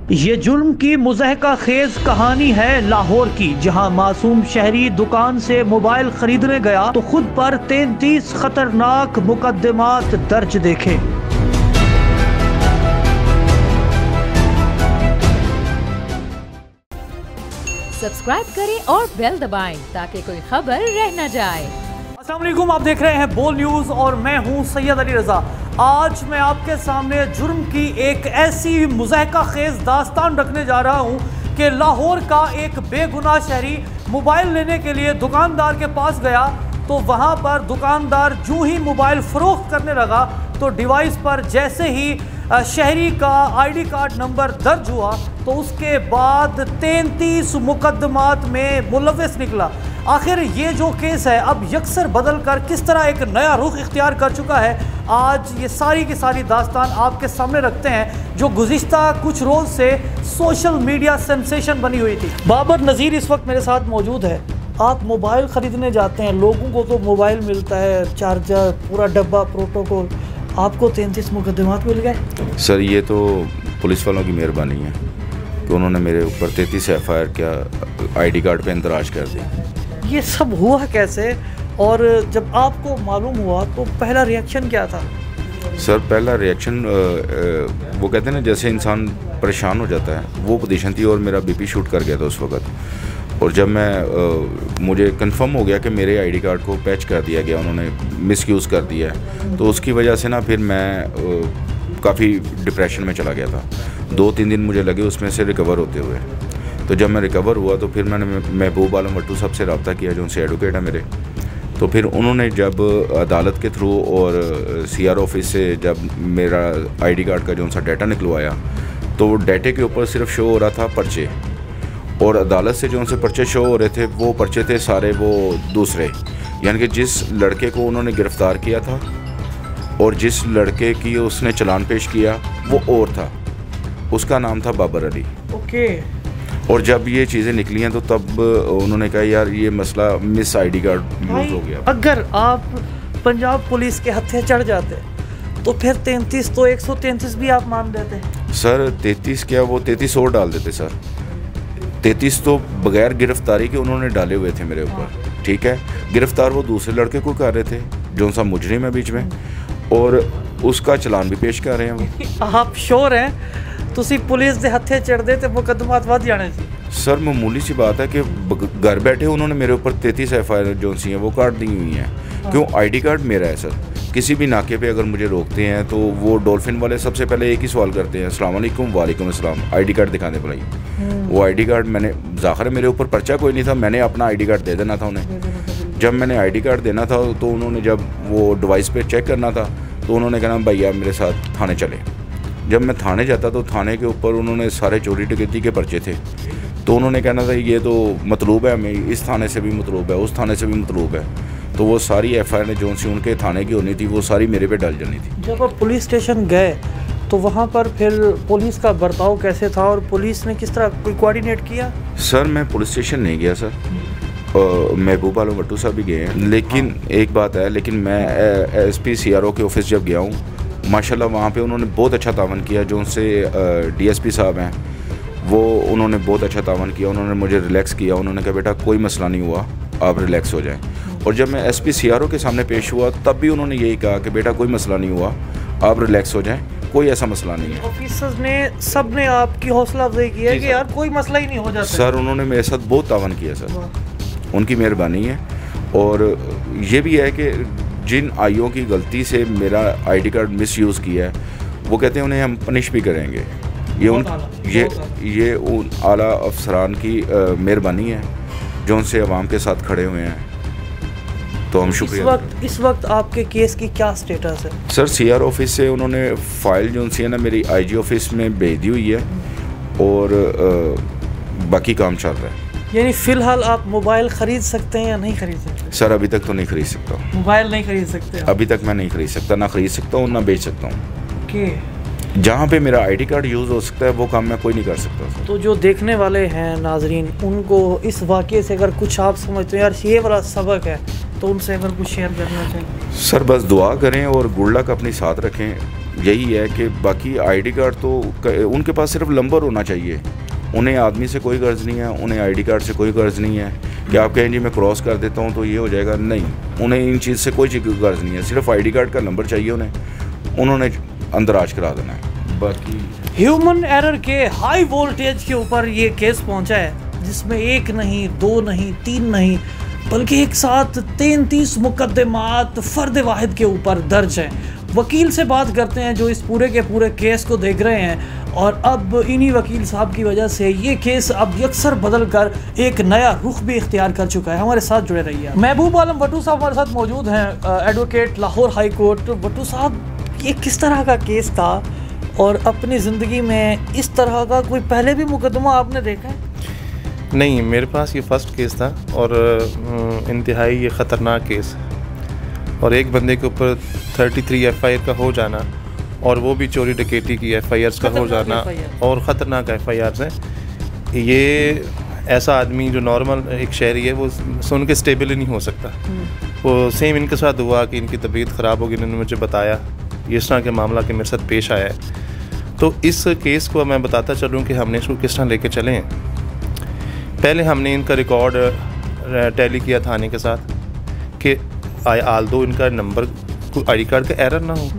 ये जुल्म की मुज़हका खेज कहानी है लाहौर की, जहां मासूम शहरी दुकान से मोबाइल खरीदने गया तो खुद पर 33 खतरनाक मुकदमात दर्ज देखे। सब्सक्राइब करें और बेल दबाएं ताकि कोई खबर रह न जाए। अस्सलाम वालेकुम, आप देख रहे हैं बोल न्यूज़ और मैं हूं सैयद अली रज़ा। आज मैं आपके सामने जुर्म की एक ऐसी मुज़हका खेज दास्तान रखने जा रहा हूं कि लाहौर का एक बेगुनाह शहरी मोबाइल लेने के लिए दुकानदार के पास गया तो वहां पर दुकानदार जो ही मोबाइल फ़रोख्त करने लगा तो डिवाइस पर जैसे ही शहरी का आईडी कार्ड नंबर दर्ज हुआ तो उसके बाद 33 मुकदमात में मुलव्वस निकला। आखिर ये जो केस है अब यकसर बदल कर किस तरह एक नया रुख इख्तियार कर चुका है, आज ये सारी की सारी दास्तान आपके सामने रखते हैं जो गुज़िश्ता कुछ रोज़ से सोशल मीडिया सेंसेशन बनी हुई थी। बाबर नज़ीर इस वक्त मेरे साथ मौजूद है। आप मोबाइल ख़रीदने जाते हैं, लोगों को तो मोबाइल मिलता है, चार्जर, पूरा डब्बा, प्रोटोकॉल, आपको 33 मुकदमात मिल गए। सर ये तो पुलिस वालों की मेहरबानी है कि उन्होंने मेरे ऊपर 33 FIR क्या आईडी कार्ड पे इंदराज कर दिया। ये सब हुआ कैसे और जब आपको मालूम हुआ तो पहला रिएक्शन क्या था? सर पहला रिएक्शन वो कहते हैं ना जैसे इंसान परेशान हो जाता है, वो पोजीशन थी और मेरा BP शूट कर गया था उस वक्त। और जब मैं मुझे कंफर्म हो गया कि मेरे आईडी कार्ड को पैच कर दिया गया, उन्होंने मिसयूज़ कर दिया है, तो उसकी वजह से ना फिर मैं काफ़ी डिप्रेशन में चला गया था। 2-3 दिन मुझे लगे उसमें से रिकवर होते हुए। तो जब मैं रिकवर हुआ तो फिर मैंने महबूब आलम भट्टू साहब से रब्ता किया जो उनसे एडवोकेट है मेरे। तो फिर उन्होंने जब अदालत के थ्रू और CR ऑफिस से जब मेरा आईडी कार्ड का जो सा डाटा निकलवाया तो डाटे के ऊपर सिर्फ शो हो रहा था पर्चे, और अदालत से जो उनसे पर्चे शो हो रहे थे वो पर्चे थे सारे वो दूसरे, यानी कि जिस लड़के को उन्होंने गिरफ़्तार किया था और जिस लड़के की उसने चालान पेश किया वो और था, उसका नाम था बाबर अली। ओके। और जब ये चीज़ें निकली हैं तो तब उन्होंने कहा यार ये मसला मिस आईडी कार्ड यूज़ हो गया। अगर आप पंजाब पुलिस के हत्थे चढ़ जाते तो फिर 33 तो 133 भी आप मान देते? सर 33 क्या, वो 33 और डाल देते सर। 33 तो बगैर गिरफ्तारी के उन्होंने डाले हुए थे मेरे ऊपर, ठीक है। गिरफ्तार वो दूसरे लड़के को कर रहे थे जो सा मुजरिम है बीच में, और उसका चालान भी पेश कर रहे हैं वो। आप श्योर हैं तुसी पुलिस के हत्थे चढ़ते तो मुकदमात वध जाने सी? सर मामूली सी बात है कि घर बैठे उन्होंने मेरे ऊपर 33 FIR जो सी हैं वो काट दी हुई हैं। क्यों? आईडी कार्ड मेरा है सर। किसी भी नाके पे अगर मुझे रोकते हैं तो वो डॉल्फिन वाले सबसे पहले एक ही सवाल करते हैं, अस्सलाम वालेकुम। वालेकुम अस्सलाम। आईडी कार्ड दिखाने पड़ाई। वो आईडी कार्ड मैंने ज़ाहिर मेरे ऊपर पर्चा कोई नहीं था, मैंने अपना आईडी कार्ड दे देना था उन्हें। जब मैंने आईडी कार्ड देना था तो उन्होंने जब वो डिवाइस पे चेक करना था तो उन्होंने कहना भैया मेरे साथ थाने चले। जब मैं थाने जाता तो थाने के ऊपर उन्होंने सारे चोरी डकैती के पर्चे थे, तो उन्होंने कहना था ये तो मतलूब है हमें, इस थाने से भी मतलूब है, उस थाने से भी मतलूब है। तो वो सारी FIR जो सी उनके थाने की होनी थी वो सारी मेरे पे डल जानी थी। जब आप पुलिस स्टेशन गए तो वहाँ पर फिर पुलिस का बर्ताव कैसे था और पुलिस ने किस तरह कोई कोऑर्डिनेट किया? सर मैं पुलिस स्टेशन नहीं गया सर, महबूब आलम भट्टू साहब भी गए हैं, लेकिन एक बात है, लेकिन मैं SP CRO के ऑफिस जब गया हूँ माशाल्लाह वहाँ पे उन्होंने बहुत अच्छा तावन किया। जो उनसे DSP साहब हैं वो उन्होंने बहुत अच्छा तावन किया, उन्होंने मुझे रिलैक्स किया। उन्होंने कहा बेटा कोई मसला नहीं हुआ, आप रिलैक्स हो जाएं। और जब मैं SP CRO के सामने पेश हुआ तब भी उन्होंने यही कहा कि बेटा कोई मसला नहीं हुआ, आप रिलैक्स हो जाएं, कोई ऐसा मसला नहीं है। ऑफिसर्स ने सब ने आपकी हौसला अफजाई की है कि यार कोई मसला ही नहीं हो जाता? सर उन्होंने मेरे साथ बहुत तावन किया सर, उनकी मेहरबानी है। और ये भी है कि जिन आईओ की गलती से मेरा आईडी कार्ड मिसयूज़ किया है वो कहते हैं उन्हें हम पनिश भी करेंगे। ये उन आला अफसरान की मेहरबानी है जो उनसे अवाम के साथ खड़े हुए हैं, तो हम शुक्रिया। इस वक्त आपके केस की क्या स्टेटस है? सर CR ऑफिस से उन्होंने फ़ाइल जो सी है ना मेरी IG ऑफिस में भेज दी हुई है और बाकी काम चल रहा है। यानी फ़िलहाल आप मोबाइल ख़रीद सकते हैं या नहीं ख़रीद सकते? सर अभी तक तो नहीं ख़रीद सकता। मोबाइल नहीं ख़रीद सकते? अभी तक मैं नहीं ख़रीद सकता, ना ख़रीद सकता हूँ ना बेच सकता हूँ। ओके। जहाँ पे मेरा आईडी कार्ड यूज़ हो सकता है वो काम मैं कोई नहीं कर सकता। तो जो देखने वाले हैं नाजरीन, उनको इस वाक़े से अगर कुछ आप समझते हो यार ये वाला सबक है तो उनसे अगर कुछ शेयर करना चाहिए? सर बस दुआ करें और गुड लक अपनी साथ रखें। यही है कि बाकी आईडी कार्ड तो उनके पास सिर्फ नंबर होना चाहिए। उन्हें आदमी से कोई गर्ज नहीं है, उन्हें आईडी कार्ड से कोई गर्ज नहीं है कि आप कहें जी मैं क्रॉस कर देता हूँ तो ये हो जाएगा। नहीं, उन्हें इन चीज़ से कोई गर्ज नहीं है, सिर्फ आईडी कार्ड का नंबर चाहिए उन्होंने अंदराज करा देना है। बाकी ह्यूमन एरर के हाई वोल्टेज के ऊपर ये केस पहुंचा है, जिसमें 1 नहीं 2 नहीं 3 नहीं बल्कि एक साथ 33 मुकदमात फर्द वाहिद के ऊपर दर्ज हैं। वकील से बात करते हैं जो इस पूरे के पूरे केस को देख रहे हैं, और अब इन्हीं वकील साहब की वजह से ये केस अब यकसर बदल कर एक नया रुख भी इख्तियार कर चुका है। हमारे साथ जुड़े रहिए। महबूब आलम वटू साहब हमारे साथ मौजूद हैं, एडवोकेट लाहौर हाई कोर्ट। वटू साहब, ये किस तरह का केस था और अपनी ज़िंदगी में इस तरह का कोई पहले भी मुकदमा आपने देखा है? नहीं, मेरे पास ये फ़र्स्ट केस था और इंतहाई ये ख़तरनाक केस, और एक बंदे के ऊपर 33 FIR का हो जाना, और वो भी चोरी डकैती की FIRs का हो जाना, और ख़तरनाक FIRs हैं। ये ऐसा आदमी जो नॉर्मल एक शहरी है वो सुन के स्टेबल ही नहीं हो सकता। वो सेम इनके साथ हुआ कि इनकी तबीयत ख़राब होगी, इन्होंने मुझे बताया ये इस तरह के मामला के मेरे साथ पेश आया है। तो इस केस को मैं बताता चलूँ कि हमने इसको किस तरह लेके चले हैं। पहले हमने इनका रिकॉर्ड टैली किया थाने के साथ कि आल्दो इनका नंबर कोई आईडी कार्ड का एरर ना हो।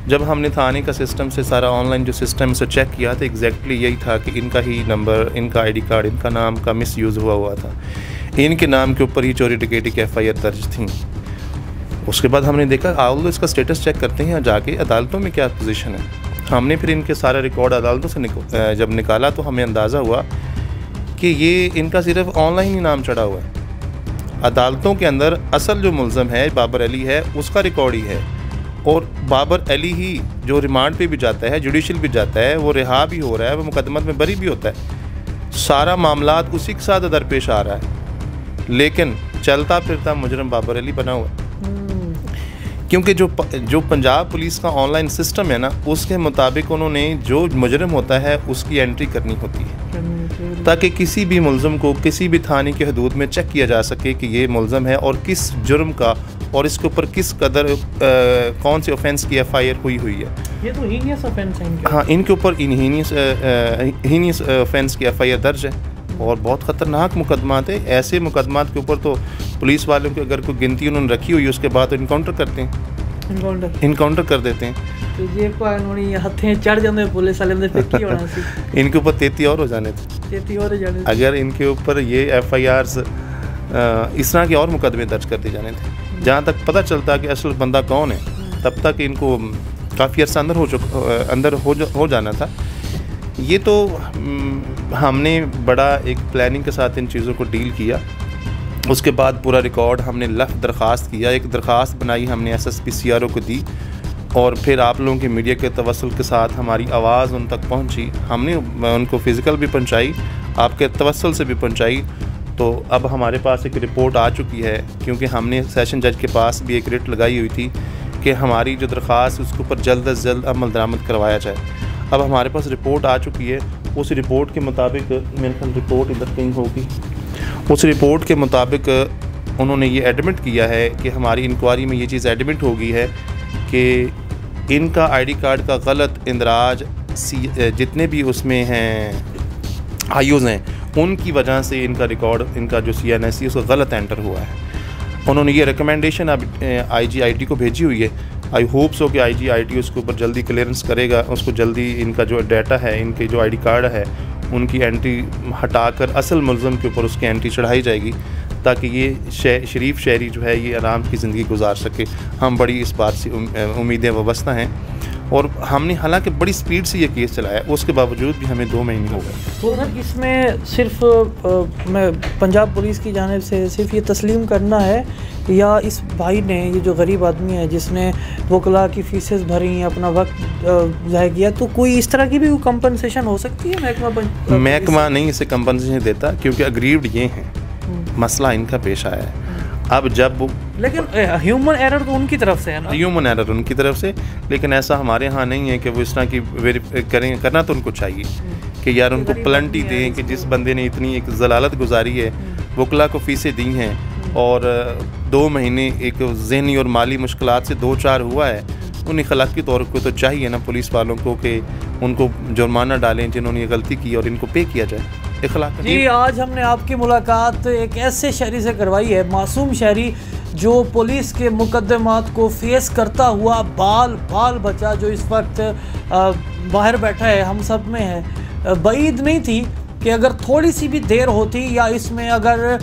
जब हमने थाने का सिस्टम से सारा ऑनलाइन जो सिस्टम से चेक किया तो एग्जैक्टली यही था कि इनका ही नंबर, इनका आईडी कार्ड, इनका नाम का मिसयूज़ हुआ था। इनके नाम के ऊपर ही चोरी डकैती की FIR दर्ज थी। उसके बाद हमने देखा आल्दो इसका स्टेटस चेक करते हैं जाके अदालतों में क्या पोजीशन है। हमने फिर इनके सारा रिकॉर्ड अदालतों से जब निकाला तो हमें अंदाज़ा हुआ कि ये इनका सिर्फ ऑनलाइन ही नाम चढ़ा हुआ है। अदालतों के अंदर असल जो मुल्ज़म है बाबर अली है, उसका रिकॉर्ड ही है, और बाबर अली ही जो रिमांड पे भी जाता है, जुडिशल भी जाता है, वो रिहा भी हो रहा है, वो मुकदमत में बरी भी होता है। सारा मामला उसी के साथ दरपेश आ रहा है, लेकिन चलता फिरता मुजरम बाबर अली बना हुआ है। क्योंकि जो पंजाब पुलिस का ऑनलाइन सिस्टम है ना, उसके मुताबिक उन्होंने जो मुजरम होता है उसकी एंट्री करनी होती है, ताकि किसी भी मुल्ज़म को किसी भी थाने की हदूद में चेक किया जा सके कि ये मुल्ज़म है और किस जुर्म का और इसके ऊपर किस कदर कौन से ऑफेंस की FIR हुई है। ये तो हीनियस ऑफेंस है इनके। हाँ, इनके ऊपर हीनियस ऑफेंस की FIR दर्ज है और बहुत ख़तरनाक मुकदमात है। ऐसे मुकदमात के ऊपर तो पुलिस वालों की अगर कोई गिनती उन्होंने रखी हुई है उसके बाद तो इनकाउंटर करते हैं, इनकाउंटर कर देते हैं। तो ये हथें चढ़ जाते पुलिस वाले फिर की होना सी। इनके ऊपर 33 और हो जाने थे, 33 और हो जाने थे। अगर इनके ऊपर ये FIRs इस तरह के और मुकदमे दर्ज कर दिए जाने थे। जहाँ तक पता चलता कि असल बंदा कौन है तब तक इनको काफ़ी अर्सा अंदर हो जाना था। ये तो हमने बड़ा एक प्लानिंग के साथ इन चीज़ों को डील किया। उसके बाद पूरा रिकॉर्ड हमने दरख्वास्त किया, एक दरख्वास्त बनाई हमने SSP CRO को दी, और फिर आप लोगों के मीडिया के तवस्सुल के साथ हमारी आवाज़ उन तक पहुंची। हमने उनको फ़िज़िकल भी पहुंचाई, आपके तवस्सुल से भी पहुंचाई। तो अब हमारे पास एक रिपोर्ट आ चुकी है, क्योंकि हमने सेशन जज के पास भी एक रिट लगाई हुई थी कि हमारी जो दरख्वास्त उसके ऊपर जल्द अज़ जल्द अमल दरामद करवाया जाए। अब हमारे पास रिपोर्ट आ चुकी है। उस रिपोर्ट के मुताबिक, मेरे ख्याल रिपोर्ट इधर कहीं होगी, उस रिपोर्ट के मुताबिक उन्होंने ये एडमिट किया है कि हमारी इंक्वायरी में ये चीज़ एडमिट हो गई है कि इनका आईडी कार्ड का गलत इंदराज जितने भी उसमें हैं आईओज़ हैं उनकी वजह से इनका रिकॉर्ड, इनका जो CNSE उसका गलत एंटर हुआ है। उन्होंने ये रिकमेंडेशन अब IGIT को भेजी हुई है। आई होप सो कि IGIT उसके ऊपर जल्दी क्लियरेंस करेगा, उसको जल्दी इनका जो डाटा है, इनके जो आईडी कार्ड है उनकी एंट्री हटाकर असल मुल्ज़म के ऊपर उसकी एंट्री चढ़ाई जाएगी, ताकि ये शरीफ शहरी जो है ये आराम की ज़िंदगी गुजार सके। हम बड़ी इस बात से उम्मीदें वाबस्ता हैं, और हमने हालांकि बड़ी स्पीड से ये केस चलाया, उसके बावजूद भी हमें 2 महीने हो गए। तो सर इसमें सिर्फ मैं पंजाब पुलिस की जानिब से सिर्फ ये तस्लीम करना है, या इस भाई ने, ये जो गरीब आदमी है जिसने वकला की फीसेस भरी, अपना वक्त ज़ाया किया, तो कोई इस तरह की भी कंपनसेशन हो सकती है? महकमा नहीं इसे कंपनसेशन देता, क्योंकि अग्रीव्ड ये हैं, मसला इनका पेश आया है। अब जब लेकिन ह्यूमन एरर तो उनकी तरफ से है ना? ह्यूमन एरर उनकी तरफ से, लेकिन ऐसा हमारे यहाँ नहीं है कि वो इस तरह की करें। करना तो उनको चाहिए कि यार उनको प्लंटी दें कि जिस बंदे ने इतनी एक जलालत गुजारी है, वकला को फीसें दी हैं और 2 महीने एक ज़हनी और माली मुश्किलात से 2-4 हुआ है, उन अखलाकी तौर पे तो चाहिए ना पुलिस वालों को कि उनको जुर्माना डालें जिन्होंने ये गलती की और इनको पे किया जाए अखलाक। जी, आज हमने आपकी मुलाकात एक ऐसे शहरी से करवाई है, मासूम शहरी जो पुलिस के मुकदमात को फेस करता हुआ बाल बचा, जो इस वक्त बाहर बैठा है, हम सब में है। बईद नहीं थी कि अगर थोड़ी सी भी देर होती या इसमें अगर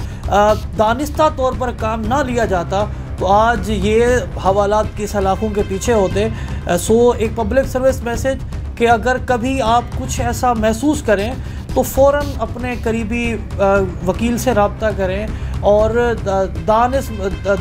दानिस्ता तौर पर काम ना लिया जाता तो आज ये हवालात की सलाखों के पीछे होते। सो एक पब्लिक सर्विस मैसेज कि अगर कभी आप कुछ ऐसा महसूस करें तो फ़ौरन अपने करीबी वकील से रब्ता करें और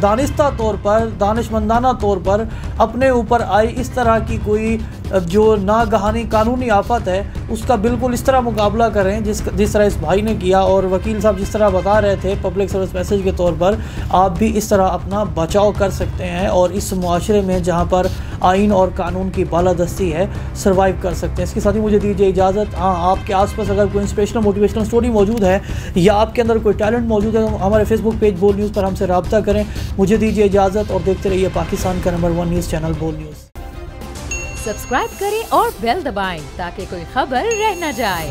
दानिस्ता तौर पर, दानिशमंदाना तौर पर अपने ऊपर आई इस तरह की कोई जो नागहानी कानूनी आफत है उसका बिल्कुल इस तरह मुकाबला करें जिस तरह इस भाई ने किया। और वकील साहब जिस तरह बता रहे थे पब्लिक सर्विस मैसेज के तौर पर, आप भी इस तरह अपना बचाव कर सकते हैं और इस मुआशरे में जहाँ पर आइन और कानून की बालादस्ती है सर्वाइव कर सकते हैं। इसके साथ ही मुझे दीजिए इजाज़त। हाँ, आपके आसपास अगर कोई इंस्पिरेशनल मोटिवेशनल स्टोरी मौजूद है या आपके अंदर कोई टैलेंट मौजूद है तो हमारे फेसबुक पेज बोल न्यूज़ पर हमसे रब्ता करें। मुझे दीजिए इजाज़त और देखते रहिए पाकिस्तान का नंबर 1 न्यूज़ चैनल बोल न्यूज़। सब्सक्राइब करें और बेल दबाएं ताकि कोई खबर रह न जाए।